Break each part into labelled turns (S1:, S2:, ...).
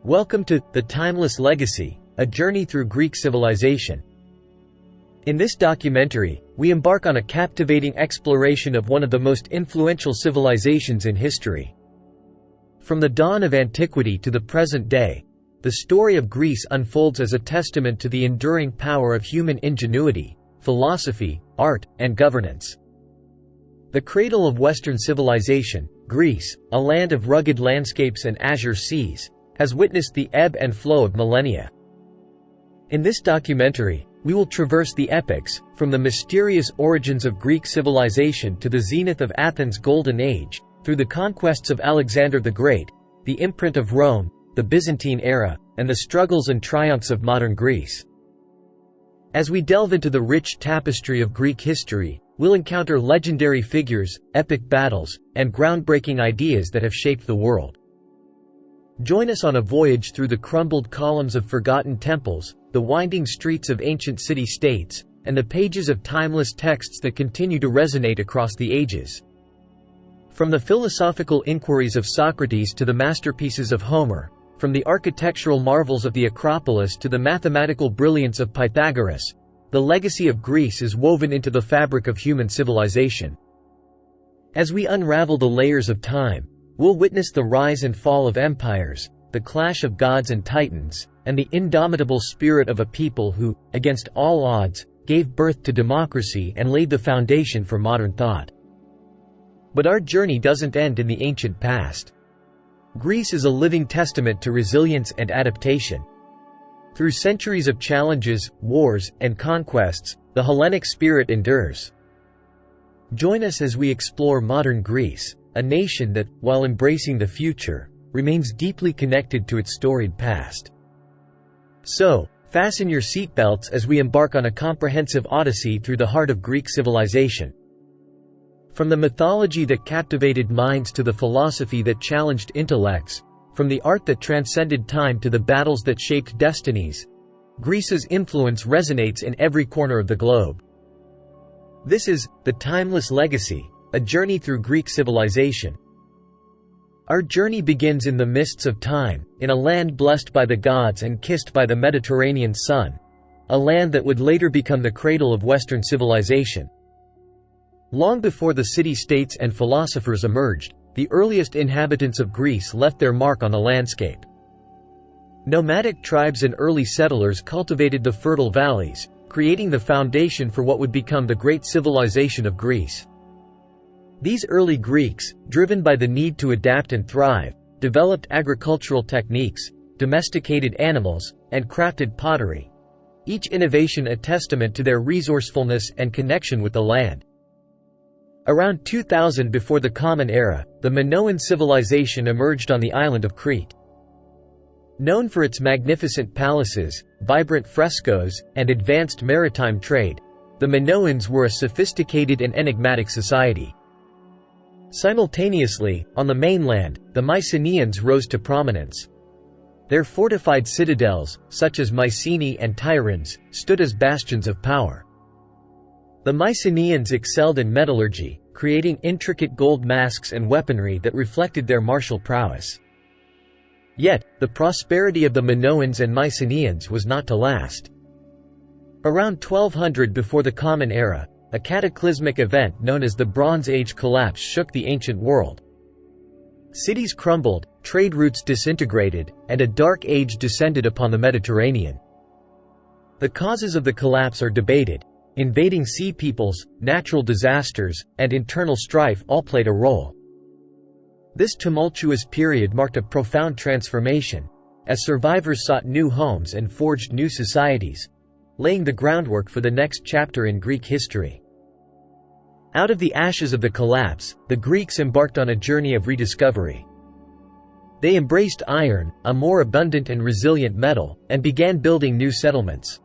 S1: Welcome to The Timeless Legacy, a journey through Greek civilization. In this documentary, we embark on a captivating exploration of one of the most influential civilizations in history. From the dawn of antiquity to the present day, the story of Greece unfolds as a testament to the enduring power of human ingenuity, philosophy, art, and governance. The cradle of Western civilization, Greece, a land of rugged landscapes and azure seas, has witnessed the ebb and flow of millennia. In this documentary, we will traverse the epochs, from the mysterious origins of Greek civilization to the zenith of Athens' golden age, through the conquests of Alexander the Great, the imprint of Rome, the Byzantine era, and the struggles and triumphs of modern Greece. As we delve into the rich tapestry of Greek history, we'll encounter legendary figures, epic battles, and groundbreaking ideas that have shaped the world. Join us on a voyage through the crumbled columns of forgotten temples, the winding streets of ancient city-states, and the pages of timeless texts that continue to resonate across the ages. From the philosophical inquiries of Socrates to the masterpieces of Homer, from the architectural marvels of the Acropolis to the mathematical brilliance of Pythagoras, the legacy of Greece is woven into the fabric of human civilization. As we unravel the layers of time, we'll witness the rise and fall of empires, the clash of gods and titans, and the indomitable spirit of a people who, against all odds, gave birth to democracy and laid the foundation for modern thought. But our journey doesn't end in the ancient past. Greece is a living testament to resilience and adaptation. Through centuries of challenges, wars, and conquests, the Hellenic spirit endures. Join us as we explore modern Greece, a nation that, while embracing the future, remains deeply connected to its storied past. So, fasten your seatbelts as we embark on a comprehensive odyssey through the heart of Greek civilization. From the mythology that captivated minds to the philosophy that challenged intellects, from the art that transcended time to the battles that shaped destinies, Greece's influence resonates in every corner of the globe. This is The Timeless Legacy, a journey through Greek civilization. Our journey begins in the mists of time, in a land blessed by the gods and kissed by the Mediterranean sun, a land that would later become the cradle of Western civilization. Long before the city-states and philosophers emerged, the earliest inhabitants of Greece left their mark on the landscape. Nomadic tribes and early settlers cultivated the fertile valleys, creating the foundation for what would become the great civilization of Greece. These early Greeks, driven by the need to adapt and thrive, developed agricultural techniques, domesticated animals, and crafted pottery, each innovation a testament to their resourcefulness and connection with the land. Around 2000 before the Common Era, the Minoan civilization emerged on the island of Crete. Known for its magnificent palaces, vibrant frescoes, and advanced maritime trade, the Minoans were a sophisticated and enigmatic society. Simultaneously, on the mainland, the Mycenaeans rose to prominence. Their fortified citadels, such as Mycenae and Tiryns, stood as bastions of power. The Mycenaeans excelled in metallurgy, creating intricate gold masks and weaponry that reflected their martial prowess. Yet, the prosperity of the Minoans and Mycenaeans was not to last. Around 1200 before the Common Era, a cataclysmic event known as the Bronze Age collapse shook the ancient world. Cities crumbled, trade routes disintegrated, and a dark age descended upon the Mediterranean. The causes of the collapse are debated. Invading sea peoples, natural disasters, and internal strife all played a role. This tumultuous period marked a profound transformation, as survivors sought new homes and forged new societies, laying the groundwork for the next chapter in Greek history. Out of the ashes of the collapse, the Greeks embarked on a journey of rediscovery. They embraced iron, a more abundant and resilient metal, and began building new settlements.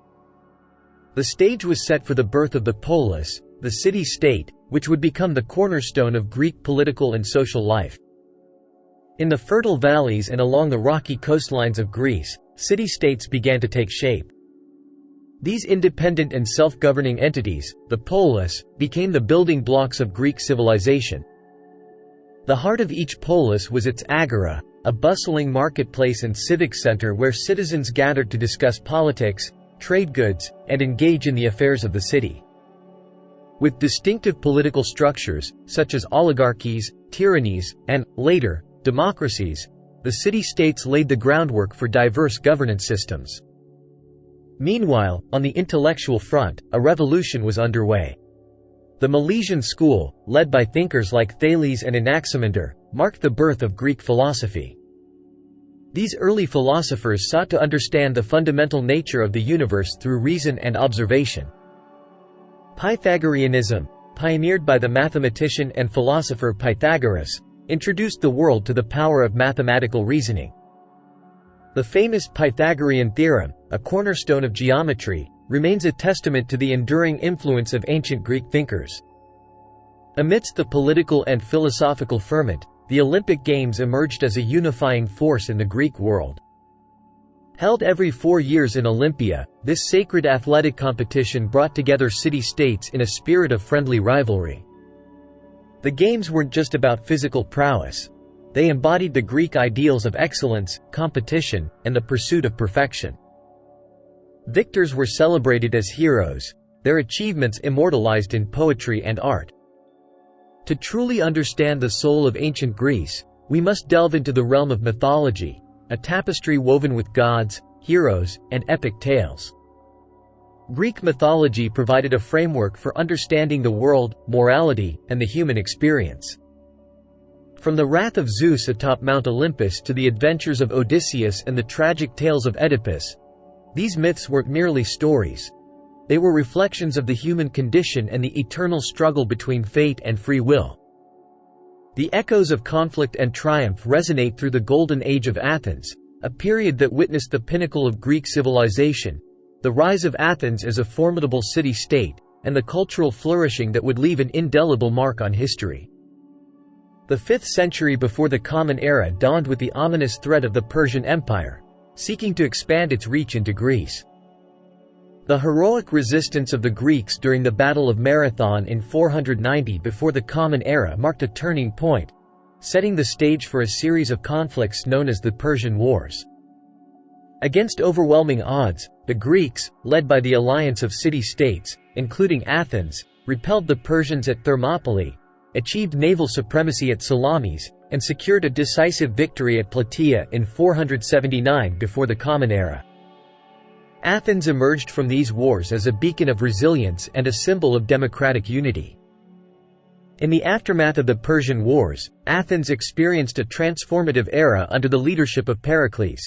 S1: The stage was set for the birth of the polis, the city-state, which would become the cornerstone of Greek political and social life. In the fertile valleys and along the rocky coastlines of Greece, city-states began to take shape. These independent and self-governing entities, the polis, became the building blocks of Greek civilization. The heart of each polis was its agora, a bustling marketplace and civic center where citizens gathered to discuss politics, trade goods, and engage in the affairs of the city. With distinctive political structures, such as oligarchies, tyrannies, and, later, democracies, the city-states laid the groundwork for diverse governance systems. Meanwhile, on the intellectual front, a revolution was underway. The Milesian school, led by thinkers like Thales and Anaximander, marked the birth of Greek philosophy. These early philosophers sought to understand the fundamental nature of the universe through reason and observation. Pythagoreanism, pioneered by the mathematician and philosopher Pythagoras, introduced the world to the power of mathematical reasoning. The famous Pythagorean theorem, a cornerstone of geometry, remains a testament to the enduring influence of ancient Greek thinkers. Amidst the political and philosophical ferment, the Olympic Games emerged as a unifying force in the Greek world. Held every 4 years in Olympia, this sacred athletic competition brought together city-states in a spirit of friendly rivalry. The Games weren't just about physical prowess. They embodied the Greek ideals of excellence, competition, and the pursuit of perfection. Victors were celebrated as heroes, their achievements immortalized in poetry and art. To truly understand the soul of ancient Greece, we must delve into the realm of mythology, a tapestry woven with gods, heroes, and epic tales. Greek mythology provided a framework for understanding the world, morality, and the human experience. From the wrath of Zeus atop Mount Olympus to the adventures of Odysseus and the tragic tales of Oedipus, these myths weren't merely stories. They were reflections of the human condition and the eternal struggle between fate and free will. The echoes of conflict and triumph resonate through the Golden Age of Athens, a period that witnessed the pinnacle of Greek civilization, the rise of Athens as a formidable city-state, and the cultural flourishing that would leave an indelible mark on history. The 5th century before the Common Era dawned with the ominous threat of the Persian Empire, seeking to expand its reach into Greece. The heroic resistance of the Greeks during the Battle of Marathon in 490 before the Common Era marked a turning point, setting the stage for a series of conflicts known as the Persian Wars. Against overwhelming odds, the Greeks, led by the alliance of city-states, including Athens, repelled the Persians at Thermopylae, achieved naval supremacy at Salamis, and secured a decisive victory at Plataea in 479 before the Common Era. Athens emerged from these wars as a beacon of resilience and a symbol of democratic unity. In the aftermath of the Persian Wars, Athens experienced a transformative era under the leadership of Pericles.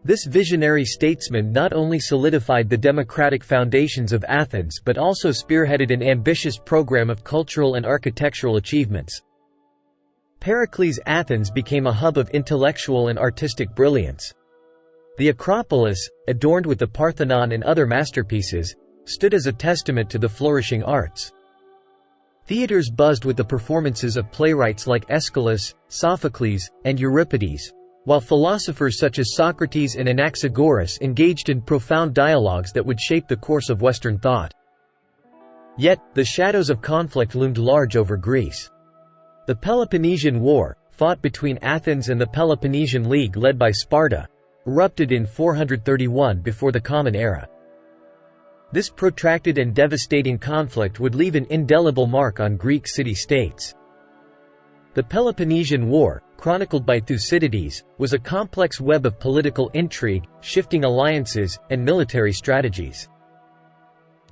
S1: This visionary statesman not only solidified the democratic foundations of Athens but also spearheaded an ambitious program of cultural and architectural achievements. Pericles' Athens became a hub of intellectual and artistic brilliance. The Acropolis, adorned with the Parthenon and other masterpieces, stood as a testament to the flourishing arts. Theaters buzzed with the performances of playwrights like Aeschylus, Sophocles, and Euripides, while philosophers such as Socrates and Anaxagoras engaged in profound dialogues that would shape the course of Western thought. Yet, the shadows of conflict loomed large over Greece. The Peloponnesian War, fought between Athens and the Peloponnesian League led by Sparta, erupted in 431 before the Common Era. This protracted and devastating conflict would leave an indelible mark on Greek city-states. The Peloponnesian War, chronicled by Thucydides, was a complex web of political intrigue, shifting alliances, and military strategies.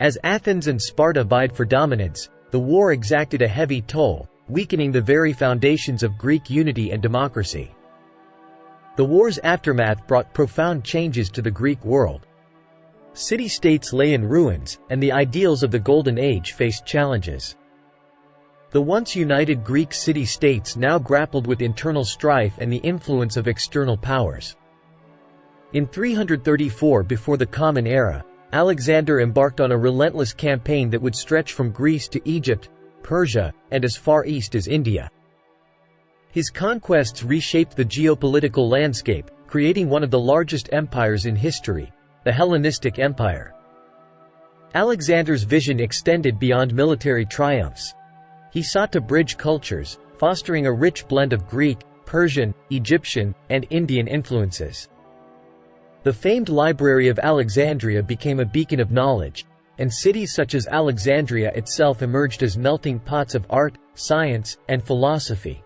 S1: As Athens and Sparta vied for dominance, the war exacted a heavy toll, weakening the very foundations of Greek unity and democracy. The war's aftermath brought profound changes to the Greek world. City-states lay in ruins, and the ideals of the Golden Age faced challenges. The once united Greek city-states now grappled with internal strife and the influence of external powers. In 334 before the Common Era, Alexander embarked on a relentless campaign that would stretch from Greece to Egypt, Persia, and as far east as India. His conquests reshaped the geopolitical landscape, creating one of the largest empires in history, the Hellenistic Empire. Alexander's vision extended beyond military triumphs. He sought to bridge cultures, fostering a rich blend of Greek, Persian, Egyptian, and Indian influences. The famed Library of Alexandria became a beacon of knowledge, and cities such as Alexandria itself emerged as melting pots of art, science, and philosophy.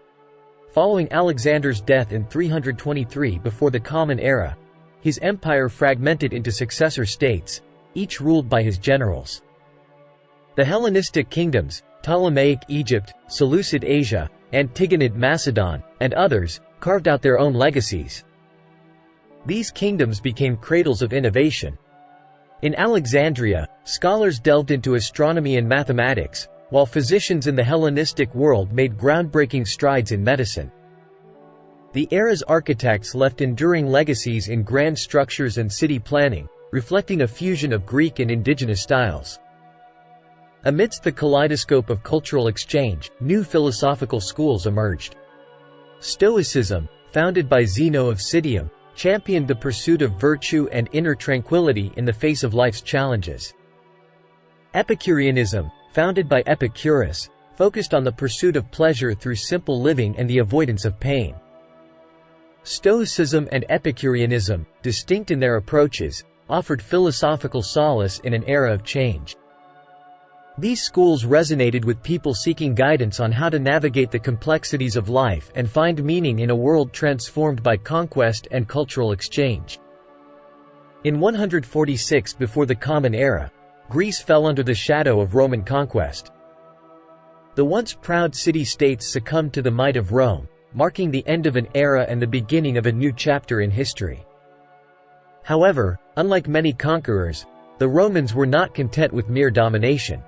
S1: Following Alexander's death in 323 before the Common Era, his empire fragmented into successor states, each ruled by his generals. The Hellenistic kingdoms, Ptolemaic Egypt, Seleucid Asia, Antigonid Macedon, and others, carved out their own legacies. These kingdoms became cradles of innovation. In Alexandria, scholars delved into astronomy and mathematics, while physicians in the Hellenistic world made groundbreaking strides in medicine. The era's architects left enduring legacies in grand structures and city planning, reflecting a fusion of Greek and indigenous styles. Amidst the kaleidoscope of cultural exchange, new philosophical schools emerged. Stoicism, founded by Zeno of Citium, championed the pursuit of virtue and inner tranquility in the face of life's challenges. Epicureanism, founded by Epicurus, focused on the pursuit of pleasure through simple living and the avoidance of pain. Stoicism and Epicureanism, distinct in their approaches, offered philosophical solace in an era of change. These schools resonated with people seeking guidance on how to navigate the complexities of life and find meaning in a world transformed by conquest and cultural exchange. In 146 before the Common Era, Greece fell under the shadow of Roman conquest. The once proud city-states succumbed to the might of Rome, marking the end of an era and the beginning of a new chapter in history. However, unlike many conquerors, the Romans were not content with mere domination.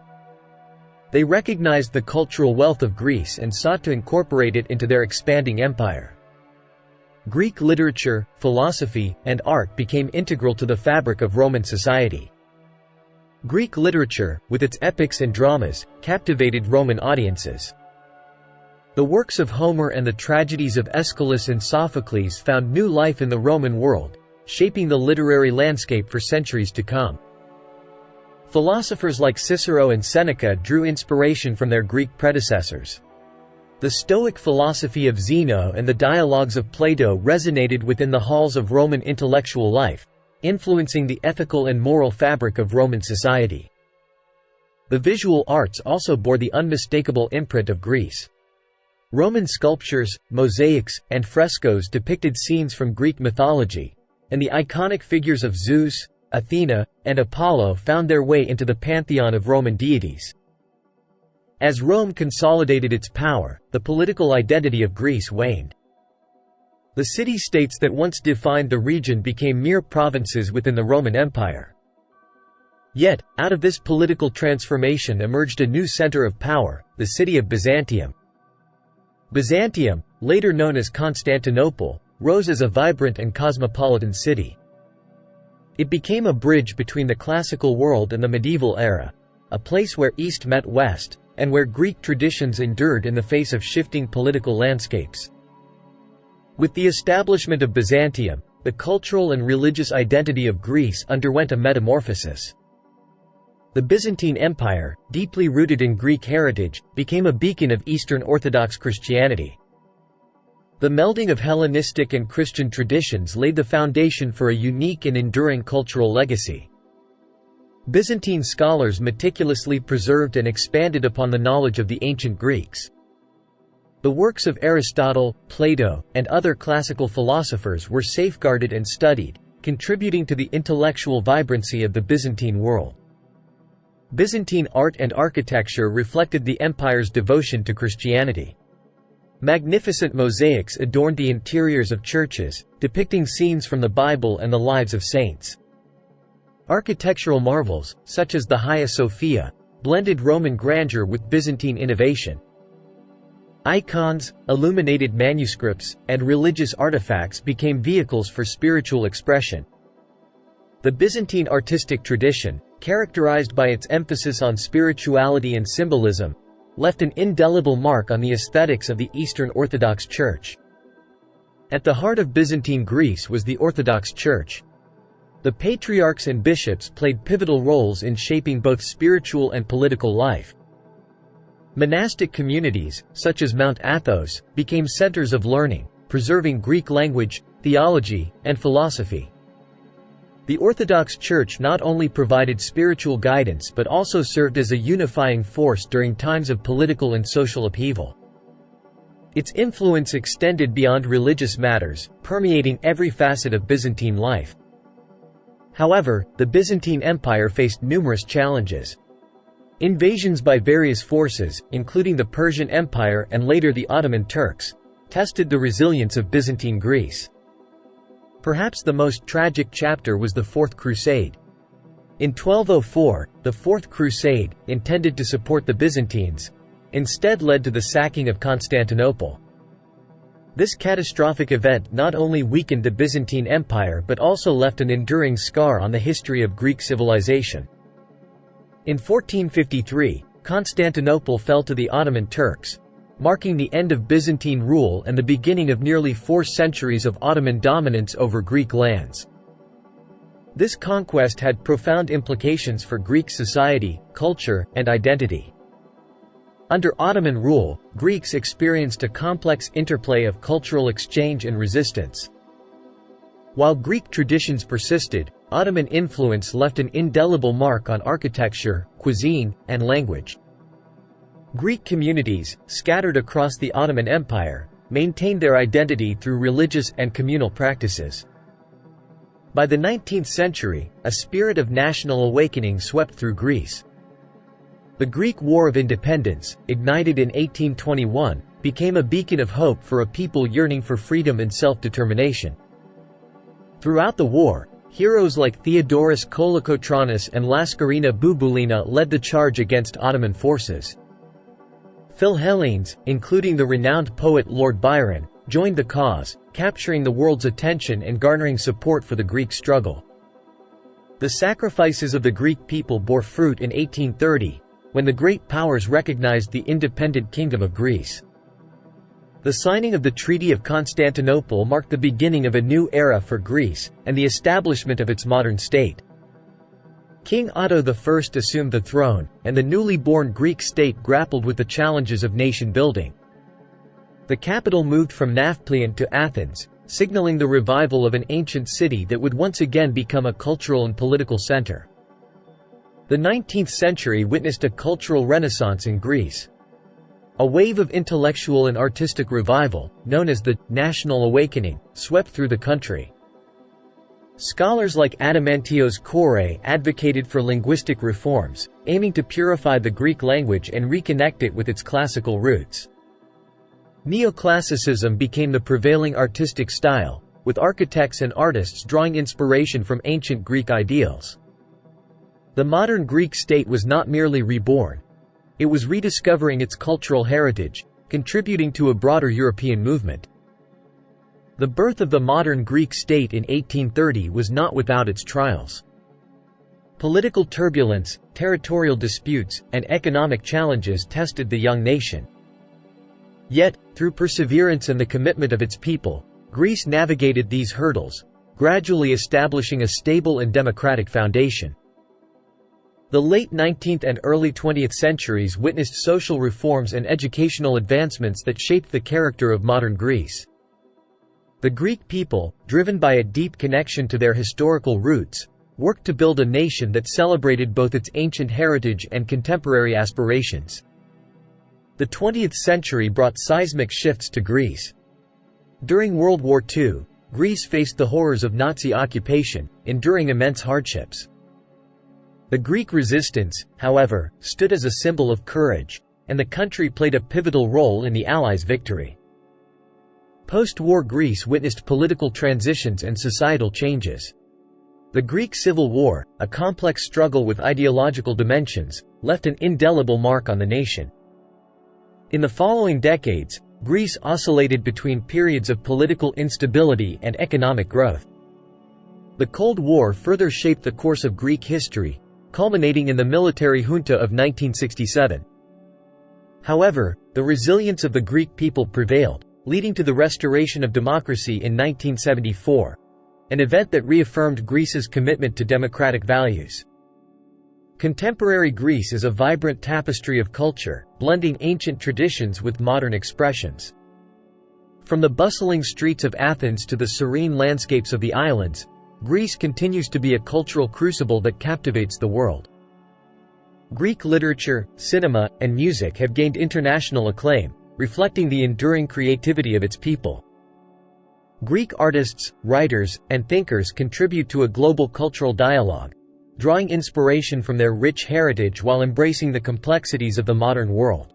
S1: They recognized the cultural wealth of Greece and sought to incorporate it into their expanding empire. Greek literature, philosophy, and art became integral to the fabric of Roman society. Greek literature, with its epics and dramas, captivated Roman audiences. The works of Homer and the tragedies of Aeschylus and Sophocles found new life in the Roman world, shaping the literary landscape for centuries to come. Philosophers like Cicero and Seneca drew inspiration from their Greek predecessors. The Stoic philosophy of Zeno and the dialogues of Plato resonated within the halls of Roman intellectual life, influencing the ethical and moral fabric of Roman society. The visual arts also bore the unmistakable imprint of Greece. Roman sculptures, mosaics, and frescoes depicted scenes from Greek mythology, and the iconic figures of Zeus, Athena, and Apollo found their way into the pantheon of Roman deities. As Rome consolidated its power, the political identity of Greece waned. The city-states that once defined the region became mere provinces within the Roman Empire. Yet, out of this political transformation emerged a new center of power, the city of Byzantium. Byzantium, later known as Constantinople, rose as a vibrant and cosmopolitan city. It became a bridge between the classical world and the medieval era, a place where East met West, and where Greek traditions endured in the face of shifting political landscapes. With the establishment of Byzantium, the cultural and religious identity of Greece underwent a metamorphosis. The Byzantine Empire, deeply rooted in Greek heritage, became a beacon of Eastern Orthodox Christianity. The melding of Hellenistic and Christian traditions laid the foundation for a unique and enduring cultural legacy. Byzantine scholars meticulously preserved and expanded upon the knowledge of the ancient Greeks. The works of Aristotle, Plato, and other classical philosophers were safeguarded and studied, contributing to the intellectual vibrancy of the Byzantine world. Byzantine art and architecture reflected the empire's devotion to Christianity. Magnificent mosaics adorned the interiors of churches, depicting scenes from the Bible and the lives of saints. Architectural marvels, such as the Hagia Sophia, blended Roman grandeur with Byzantine innovation. Icons, illuminated manuscripts, and religious artifacts became vehicles for spiritual expression. The Byzantine artistic tradition, characterized by its emphasis on spirituality and symbolism, left an indelible mark on the aesthetics of the Eastern Orthodox Church. At the heart of Byzantine Greece was the Orthodox Church. The patriarchs and bishops played pivotal roles in shaping both spiritual and political life. Monastic communities, such as Mount Athos, became centers of learning, preserving Greek language, theology, and philosophy. The Orthodox Church not only provided spiritual guidance but also served as a unifying force during times of political and social upheaval. Its influence extended beyond religious matters, permeating every facet of Byzantine life. However, the Byzantine Empire faced numerous challenges. Invasions by various forces, including the Persian Empire and later the Ottoman Turks, tested the resilience of Byzantine Greece. Perhaps the most tragic chapter was the Fourth Crusade. In 1204, the Fourth Crusade, intended to support the Byzantines, instead led to the sacking of Constantinople. This catastrophic event not only weakened the Byzantine Empire but also left an enduring scar on the history of Greek civilization. In 1453, Constantinople fell to the Ottoman Turks, marking the end of Byzantine rule and the beginning of nearly 4 centuries of Ottoman dominance over Greek lands. This conquest had profound implications for Greek society, culture, and identity. Under Ottoman rule, Greeks experienced a complex interplay of cultural exchange and resistance. While Greek traditions persisted, Ottoman influence left an indelible mark on architecture, cuisine, and language. Greek communities, scattered across the Ottoman Empire, maintained their identity through religious and communal practices. By the 19th century, a spirit of national awakening swept through Greece. The Greek War of Independence, ignited in 1821, became a beacon of hope for a people yearning for freedom and self-determination. Throughout the war, heroes like Theodoros Kolokotronis and Laskarina Bouboulina led the charge against Ottoman forces. Philhellenes, including the renowned poet Lord Byron, joined the cause, capturing the world's attention and garnering support for the Greek struggle. The sacrifices of the Greek people bore fruit in 1830, when the great powers recognized the independent Kingdom of Greece. The signing of the Treaty of Constantinople marked the beginning of a new era for Greece, and the establishment of its modern state. King Otto I assumed the throne, and the newly born Greek state grappled with the challenges of nation-building. The capital moved from Nafplion to Athens, signaling the revival of an ancient city that would once again become a cultural and political center. The 19th century witnessed a cultural renaissance in Greece. A wave of intellectual and artistic revival, known as the National Awakening, swept through the country. Scholars like Adamantios Kouré advocated for linguistic reforms, aiming to purify the Greek language and reconnect it with its classical roots. Neoclassicism became the prevailing artistic style, with architects and artists drawing inspiration from ancient Greek ideals. The modern Greek state was not merely reborn. It was rediscovering its cultural heritage, contributing to a broader European movement. The birth of the modern Greek state in 1830 was not without its trials. Political turbulence, territorial disputes, and economic challenges tested the young nation. Yet, through perseverance and the commitment of its people, Greece navigated these hurdles, gradually establishing a stable and democratic foundation. The late 19th and early 20th centuries witnessed social reforms and educational advancements that shaped the character of modern Greece. The Greek people, driven by a deep connection to their historical roots, worked to build a nation that celebrated both its ancient heritage and contemporary aspirations. The 20th century brought seismic shifts to Greece. During World War II, Greece faced the horrors of Nazi occupation, enduring immense hardships. The Greek resistance, however, stood as a symbol of courage, and the country played a pivotal role in the Allies' victory. Post-war Greece witnessed political transitions and societal changes. The Greek Civil War, a complex struggle with ideological dimensions, left an indelible mark on the nation. In the following decades, Greece oscillated between periods of political instability and economic growth. The Cold War further shaped the course of Greek history, culminating in the military junta of 1967. However, the resilience of the Greek people prevailed, leading to the restoration of democracy in 1974, an event that reaffirmed Greece's commitment to democratic values. Contemporary Greece is a vibrant tapestry of culture, blending ancient traditions with modern expressions. From the bustling streets of Athens to the serene landscapes of the islands, Greece continues to be a cultural crucible that captivates the world. Greek literature, cinema, and music have gained international acclaim, reflecting the enduring creativity of its people. Greek artists, writers, and thinkers contribute to a global cultural dialogue, drawing inspiration from their rich heritage while embracing the complexities of the modern world.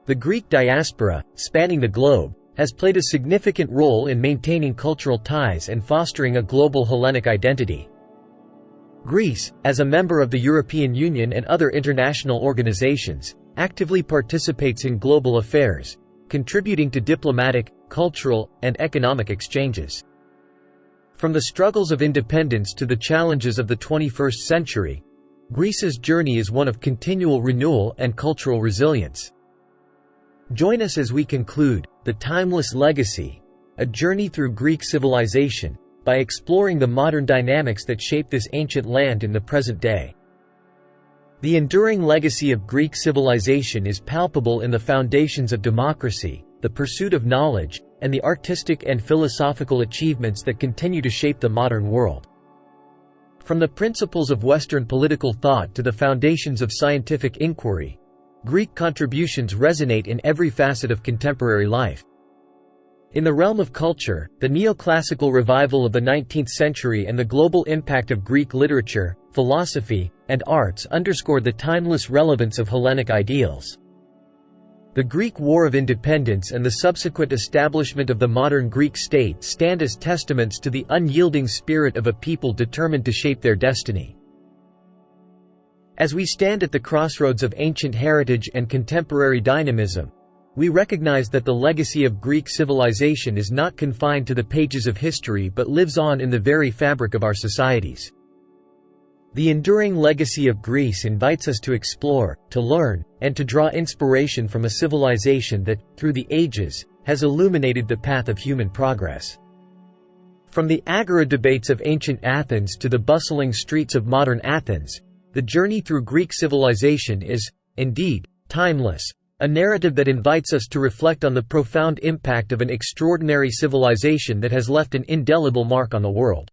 S1: The Greek diaspora, spanning the globe, has played a significant role in maintaining cultural ties and fostering a global Hellenic identity. Greece, as a member of the European Union and other international organizations, actively participates in global affairs, contributing to diplomatic, cultural, and economic exchanges. From the struggles of independence to the challenges of the 21st century, Greece's journey is one of continual renewal and cultural resilience. Join us as we conclude The Timeless Legacy, a journey through Greek civilization, by exploring the modern dynamics that shape this ancient land in the present day. The enduring legacy of Greek civilization is palpable in the foundations of democracy, the pursuit of knowledge, and the artistic and philosophical achievements that continue to shape the modern world. From the principles of Western political thought to the foundations of scientific inquiry, Greek contributions resonate in every facet of contemporary life. In the realm of culture, the neoclassical revival of the 19th century and the global impact of Greek literature, philosophy, and arts underscore the timeless relevance of Hellenic ideals. The Greek War of Independence and the subsequent establishment of the modern Greek state stand as testaments to the unyielding spirit of a people determined to shape their destiny. As we stand at the crossroads of ancient heritage and contemporary dynamism, we recognize that the legacy of Greek civilization is not confined to the pages of history but lives on in the very fabric of our societies. The enduring legacy of Greece invites us to explore, to learn, and to draw inspiration from a civilization that, through the ages, has illuminated the path of human progress. From the agora debates of ancient Athens to the bustling streets of modern Athens, the journey through Greek civilization is, indeed, timeless, a narrative that invites us to reflect on the profound impact of an extraordinary civilization that has left an indelible mark on the world.